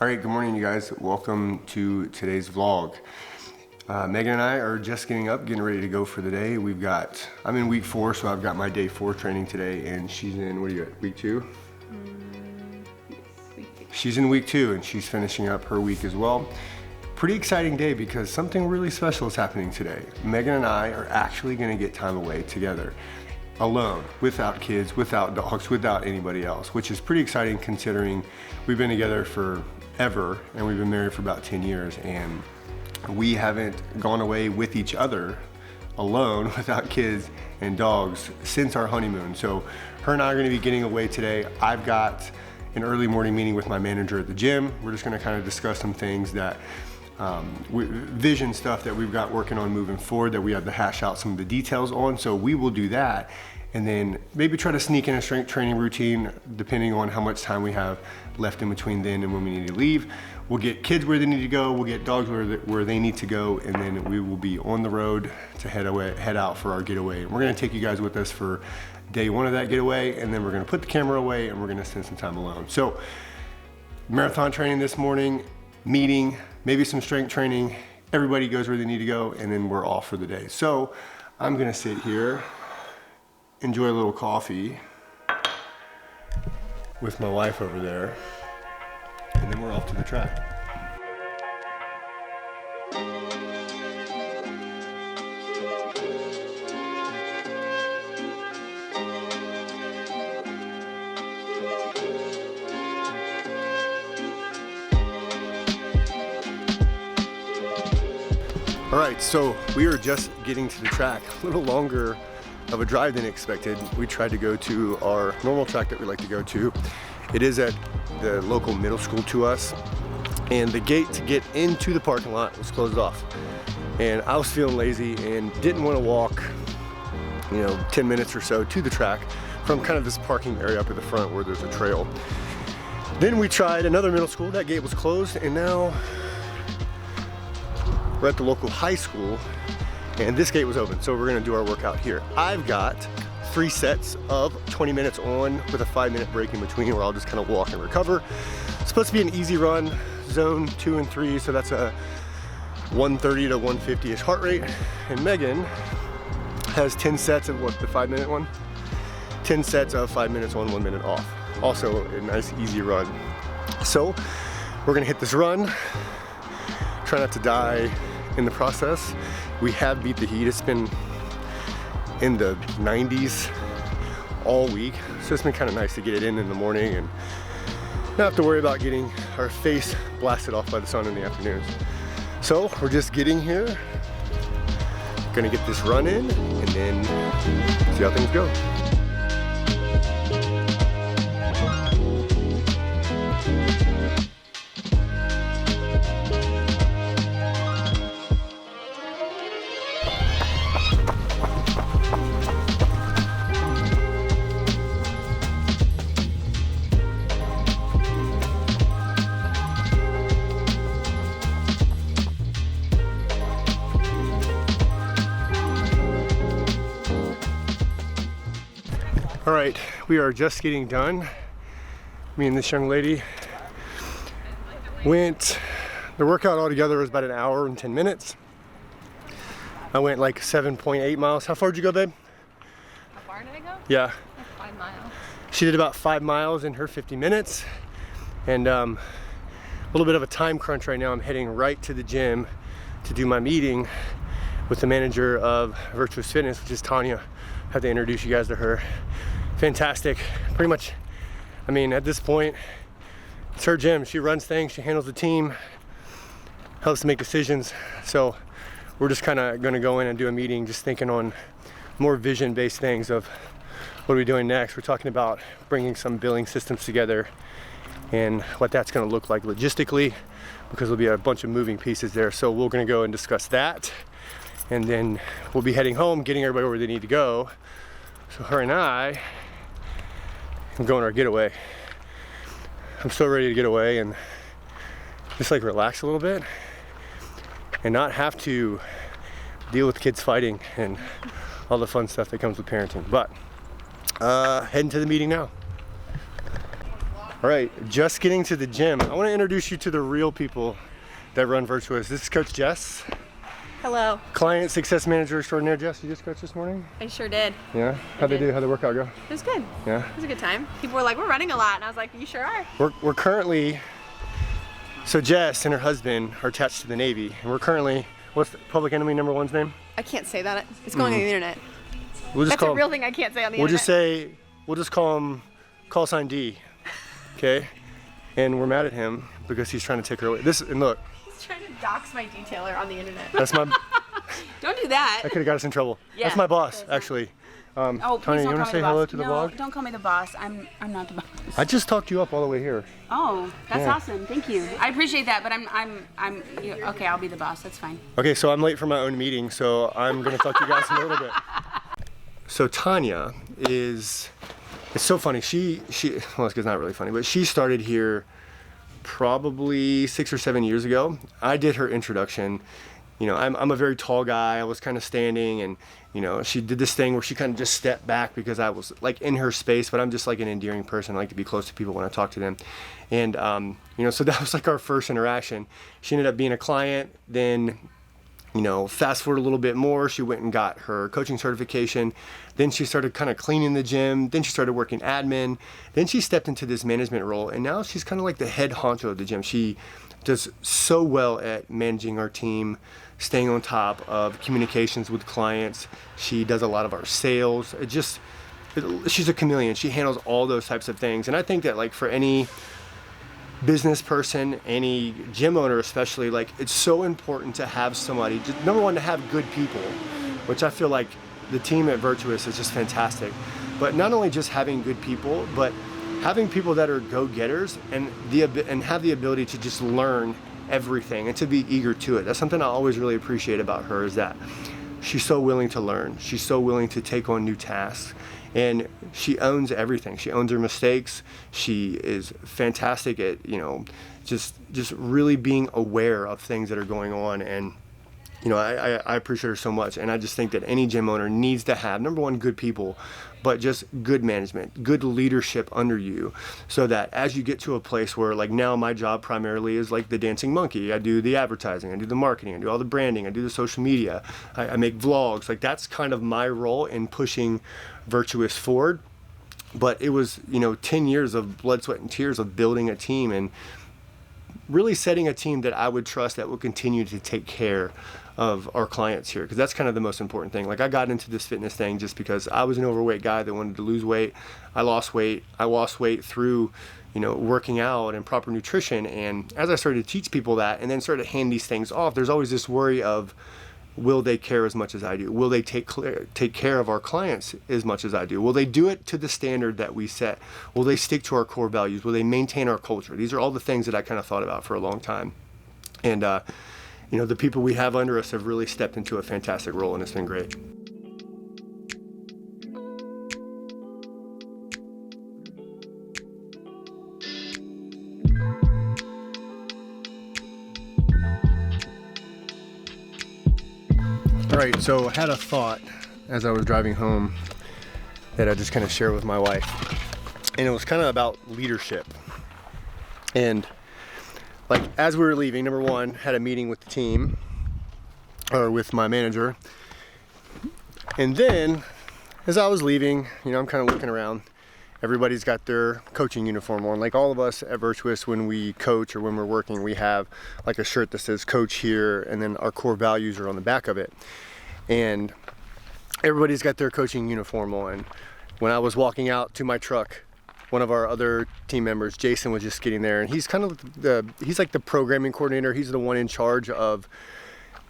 All right, good morning, you guys. Welcome to today's vlog. Megan and I are just getting up, getting ready to go for the day. I'm in week 4, so I've got my day 4 training today, and she's in, what are you at, week 2? She's in week 2, and she's finishing up her week as well. Pretty exciting day because something really special is happening today. Megan and I are actually gonna get time away together, alone, without kids, without dogs, without anybody else, which is pretty exciting considering we've been together forever and we've been married for about 10 years and we haven't gone away with each other alone without kids and dogs since our honeymoon. So her and I are gonna be getting away today. I've got an early morning meeting with my manager at the gym. We're just gonna kind of discuss some things that vision stuff that we've got working on moving forward that we have to hash out some of the details on. So we will do that and then maybe try to sneak in a strength training routine depending on how much time we have left in between then and when we need to leave. We'll get kids where they need to go, we'll get dogs where they need to go, and then we will be on the road to head out for our getaway. And we're gonna take you guys with us for day 1 of that getaway, and then we're gonna put the camera away and we're gonna spend some time alone. So marathon training this morning, meeting, maybe some strength training, everybody goes where they need to go, and then we're off for the day. So I'm gonna sit here, enjoy a little coffee with my wife over there, and then we're off to the track. All right, so we are just getting to the track. A little longer of a drive than expected. We tried to go to our normal track that we like to go to. It is at the local middle school to us, and the gate to get into the parking lot was closed off. And I was feeling lazy and didn't want to walk, 10 minutes or so to the track from kind of this parking area up at the front where there's a trail. Then we tried another middle school. That gate was closed, and now we're at the local high school and this gate was open, so we're gonna do our workout here. I've got 3 sets of 20 minutes on with a 5-minute break in between where I'll just kind of walk and recover. It's supposed to be an easy run, zone 2 and 3, so that's a 130 to 150-ish heart rate. And Megan has 10 sets of the 5-minute one? 10 sets of 5 minutes on, 1 minute off. Also a nice easy run. So we're gonna hit this run, try not to die in the process. We have beat the heat. It's been in the 90s all week, so it's been kind of nice to get it in the morning and not have to worry about getting our face blasted off by the sun in the afternoons. So we're just getting here, gonna get this run in and then see how things go. All right, we are just getting done. Me and this young lady the workout altogether was about 1 hour and 10 minutes. I went like 7.8 miles. How far did you go, babe? How far did I go? Yeah. Like 5 miles. She did about 5 miles in her 50 minutes. And a little bit of a time crunch right now. I'm heading right to the gym to do my meeting with the manager of Virtuous Fitness, which is Tanya. I have to introduce you guys to her. Fantastic. Pretty much, at this point, it's her gym. She runs things, she handles the team, helps to make decisions. So we're just kind of going to go in and do a meeting, just thinking on more vision-based things of what are we doing next. We're talking about bringing some billing systems together and what that's going to look like logistically, because there'll be a bunch of moving pieces there. So we're going to go and discuss that, and then we'll be heading home, getting everybody where they need to go. So her and I am going on our getaway. I'm so ready to get away and just like relax a little bit and not have to deal with kids fighting and all the fun stuff that comes with parenting. But heading to the meeting now. All right, just getting to the gym. I want to introduce you to the real people that run Virtuous. This is Coach Jess. Hello. Client Success Manager Extraordinaire. Jess, you just coached this morning? I sure did. Yeah? How'd they do? How'd the workout go? It was good. Yeah? It was a good time. People were like, we're running a lot. And I was like, you sure are. We're currently, so Jess and her husband are attached to the Navy. And we're currently, what's the public enemy number one's name? I can't say that. It's going on the internet. We'll just That's a real thing I can't say on the internet. We'll just call him call sign D. Okay? And we're mad at him because he's trying to take her away. And look. He's trying to dox my detailer on the internet. That's my. Don't do that. That could have got us in trouble. Yeah, that's my boss, actually. Oh, please Tanya, you don't want call to me say the hello boss. to the No, vlog? don't call me the boss. I'm not the boss. I just talked you up all the way here. Oh, that's Yeah. awesome. Thank you. I appreciate that, but okay. I'll be the boss. That's fine. Okay, so I'm late for my own meeting, so I'm gonna talk to you guys in a little bit. So Tanya it's so funny. Well, it's not really funny, but she started here probably 6 or 7 years ago. I did her introduction. You know, I'm a very tall guy. I was kind of standing, and you know, she did this thing where she kind of just stepped back because I was like in her space. But I'm just like an endearing person. I like to be close to people when I talk to them, and you know, so that was like our first interaction. She ended up being a client. Then, you know, fast forward a little bit more, she went and got her coaching certification. Then she started kind of cleaning the gym. Then she started working admin. Then she stepped into this management role, and now she's kind of like the head honcho of the gym. She does so well at managing our team, staying on top of communications with clients. She does a lot of our sales. She's a chameleon. She handles all those types of things. And I think that, like, for any business person, any gym owner especially, like, it's so important to have somebody, just, number one, to have good people, which I feel like the team at Virtuous is just fantastic. But not only just having good people, but having people that are go-getters and have the ability to just learn everything and to be eager to it. That's something I always really appreciate about her, is that she's so willing to learn. She's so willing to take on new tasks. And she owns everything. She owns her mistakes. She is fantastic at, you know, just really being aware of things that are going on. And, you know, I appreciate her so much. And I just think that any gym owner needs to have, number one, good people, but just good management, good leadership under you, so that as you get to a place where, like, now my job primarily is like the dancing monkey. I do the advertising, I do the marketing, I do all the branding, I do the social media, I make vlogs. Like, that's kind of my role in pushing Virtuous forward. But it was, you know, 10 years of blood, sweat, and tears of building a team and really setting a team that I would trust, that will continue to take care of our clients here, because that's kind of the most important thing. Like, I got into this fitness thing just because I was an overweight guy that wanted to lose weight. I lost weight through, you know, working out and proper nutrition. And as I started to teach people that and then started to hand these things off, there's always this worry of, will they care as much as I do? Will they take care of our clients as much as I do? Will they do it to the standard that we set? Will they stick to our core values? Will they maintain our culture? These are all the things that I kind of thought about for a long time. And, you know, the people we have under us have really stepped into a fantastic role, and it's been great. All right, so I had a thought as I was driving home that I just kind of shared with my wife, and it was kind of about leadership. And like, as we were leaving, number one, had a meeting with the team, or with my manager. And then, as I was leaving, you know, I'm kind of looking around. Everybody's got their coaching uniform on. Like, all of us at Virtuous, when we coach or when we're working, we have like a shirt that says coach here, and then our core values are on the back of it. And everybody's got their coaching uniform on. When I was walking out to my truck, one of our other team members, Jason, was just getting there, and he's kind of he's like the programming coordinator. He's the one in charge of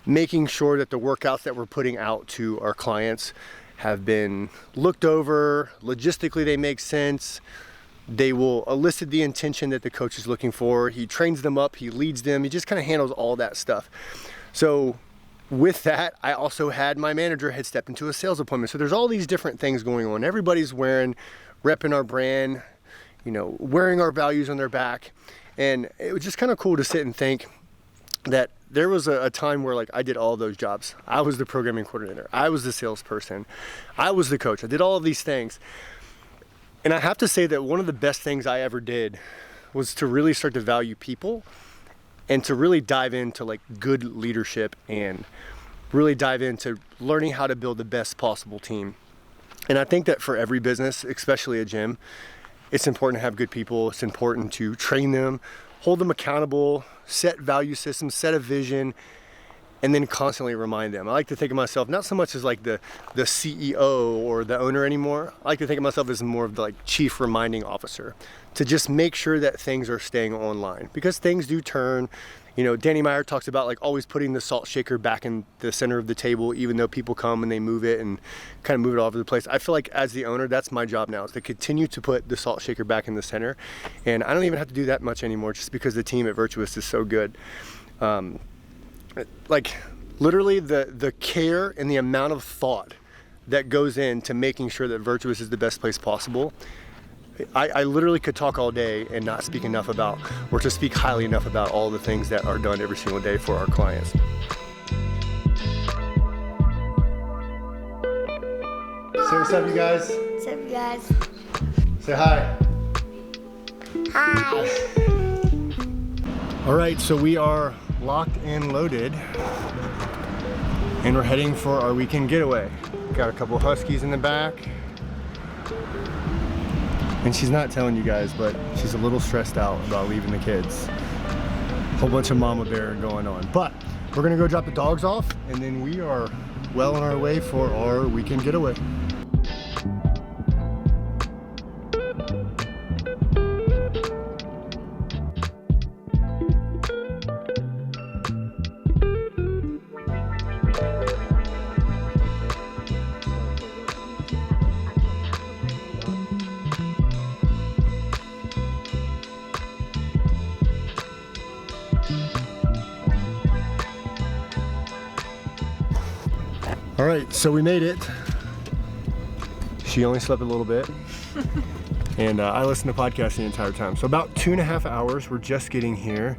making sure that the workouts that we're putting out to our clients have been looked over, logistically they make sense, they will elicit the intention that the coach is looking for. He trains them up, he leads them, he just kind of handles all that stuff. So with that, I also had my manager had stepped into a sales appointment. So there's all these different things going on. Everybody's repping our brand, you know, wearing our values on their back. And it was just kind of cool to sit and think that there was a time where, like, I did all those jobs. I was the programming coordinator, I was the salesperson, I was the coach, I did all of these things. And I have to say that one of the best things I ever did was to really start to value people and to really dive into like good leadership and really dive into learning how to build the best possible team. And I think that for every business, especially a gym, it's important to have good people. It's important to train them, hold them accountable, set value systems, set a vision, and then constantly remind them. I like to think of myself not so much as like the CEO or the owner anymore. I like to think of myself as more of the like chief reminding officer, to just make sure that things are staying online, because things do turn. You know, Danny Meyer talks about like always putting the salt shaker back in the center of the table, even though people come and they move it and kind of move it all over the place. I feel like as the owner, that's my job now, is to continue to put the salt shaker back in the center. And I don't even have to do that much anymore, just because the team at Virtuous is so good. Like literally the care and the amount of thought that goes into making sure that Virtuous is the best place possible. I literally could talk all day and not speak enough about, or to speak highly enough about all the things that are done every single day for our clients. Say what's up, you guys. What's up, you guys? Say hi. Hi. All right, so we are locked and loaded, and we're heading for our weekend getaway. Got a couple huskies in the back. And she's not telling you guys, but she's a little stressed out about leaving the kids. Whole bunch of mama bear going on. But we're gonna go drop the dogs off, and then we are well on our way for our weekend getaway. All right, so we made it. She only slept a little bit. And I listened to podcasts the entire time. So about 2.5 hours, we're just getting here.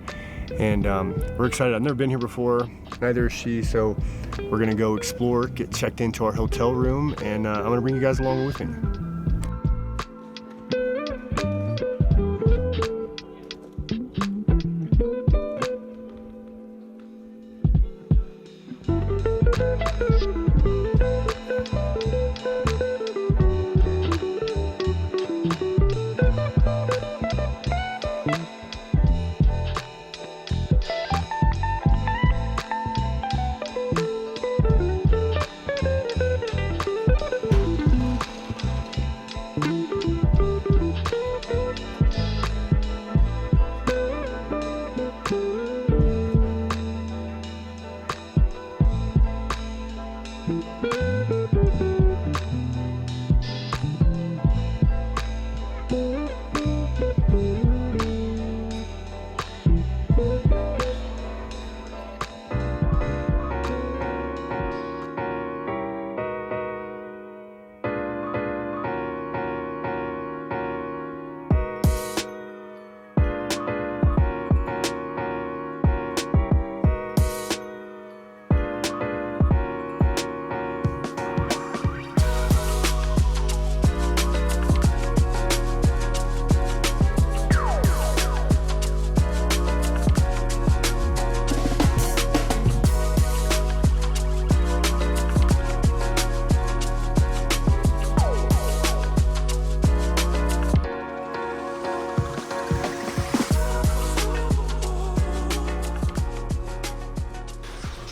And we're excited. I've never been here before, neither is she. So we're gonna go explore, get checked into our hotel room, and I'm gonna bring you guys along with me.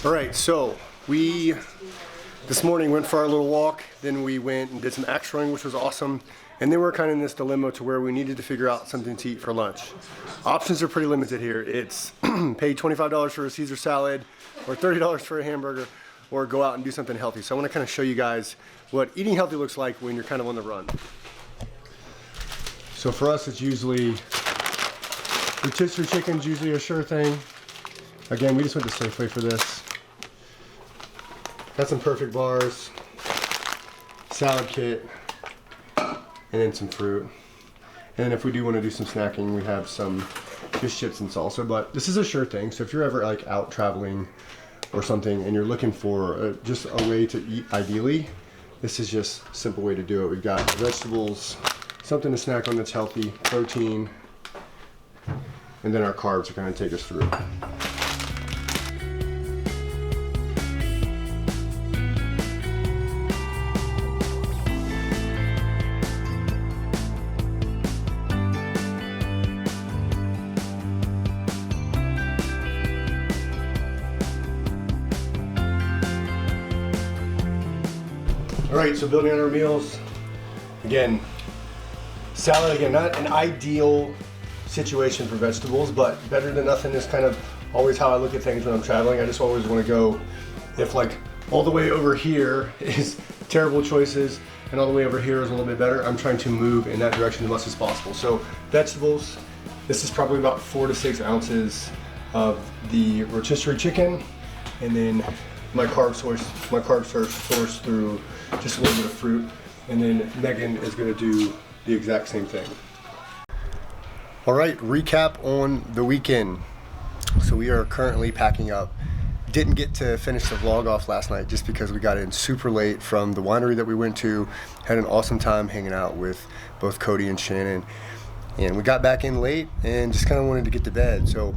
All right, so we this morning went for our little walk, then we went and did some axe throwing, which was awesome. And then we're kind of in this dilemma to where we needed to figure out something to eat for lunch. Options are pretty limited here. It's pay $25 for a Caesar salad, or $30 for a hamburger, or go out and do something healthy. So I want to kind of show you guys what eating healthy looks like when you're kind of on the run. So for us, it's usually rotisserie chicken's usually a sure thing. Again, we just went to Safeway for this. Got some Perfect bars, salad kit, and then some fruit. And then if we do want to do some snacking, we have some fish chips and salsa. But this is a sure thing. So if you're ever like out traveling or something and you're looking for just a way to eat ideally, this is just a simple way to do it. We've got vegetables, something to snack on that's healthy, protein, and then our carbs are gonna take us through. All right, so building on our meals. Again, salad, again, not an ideal situation for vegetables, but better than nothing is kind of always how I look at things when I'm traveling. I just always want to go, if like all the way over here is terrible choices and all the way over here is a little bit better, I'm trying to move in that direction as much as possible. So vegetables, this is probably about 4 to 6 ounces of the rotisserie chicken, and then my carb source sourced through just a little bit of fruit, and then Megan is going to do the exact same thing. All right, recap on the weekend. So we are currently packing up. Didn't get to finish the vlog off last night just because we got in super late from the winery that we went to. Had an awesome time hanging out with both Cody and Shannon. And we got back in late and just kind of wanted to get to bed. So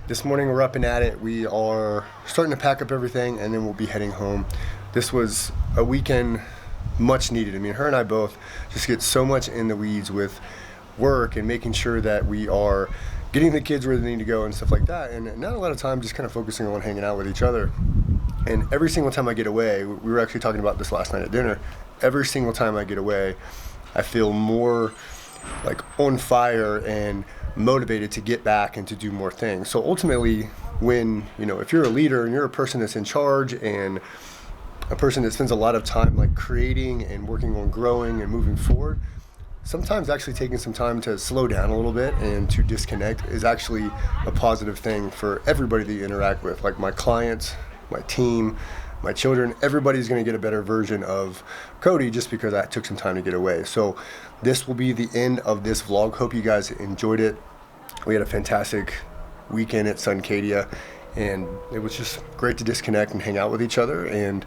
this morning we're up and at it. We are starting to pack up everything and then we'll be heading home. This was a weekend much needed. I mean, her and I both just get so much in the weeds with work and making sure that we are getting the kids where they need to go and stuff like that. And not a lot of time just kind of focusing on hanging out with each other. And every single time I get away, we were actually talking about this last night at dinner, every single time I get away, I feel more like on fire and motivated to get back and to do more things. So ultimately, when, you know, if you're a leader and you're a person that's in charge and a person that spends a lot of time like creating and working on growing and moving forward, sometimes actually taking some time to slow down a little bit and to disconnect is actually a positive thing for everybody that you interact with. Like my clients, my team, my children, everybody's going to get a better version of Cody just because I took some time to get away. So this will be the end of this vlog. Hope you guys enjoyed it. We had a fantastic weekend at Suncadia, and it was just great to disconnect and hang out with each other. And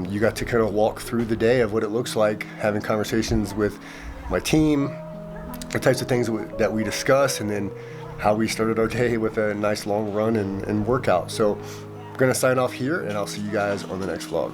you got to kind of walk through the day of what it looks like, having conversations with my team, the types of things that we discuss, and then how we started our day with a nice long run and workout. So I'm gonna sign off here, and I'll see you guys on the next vlog.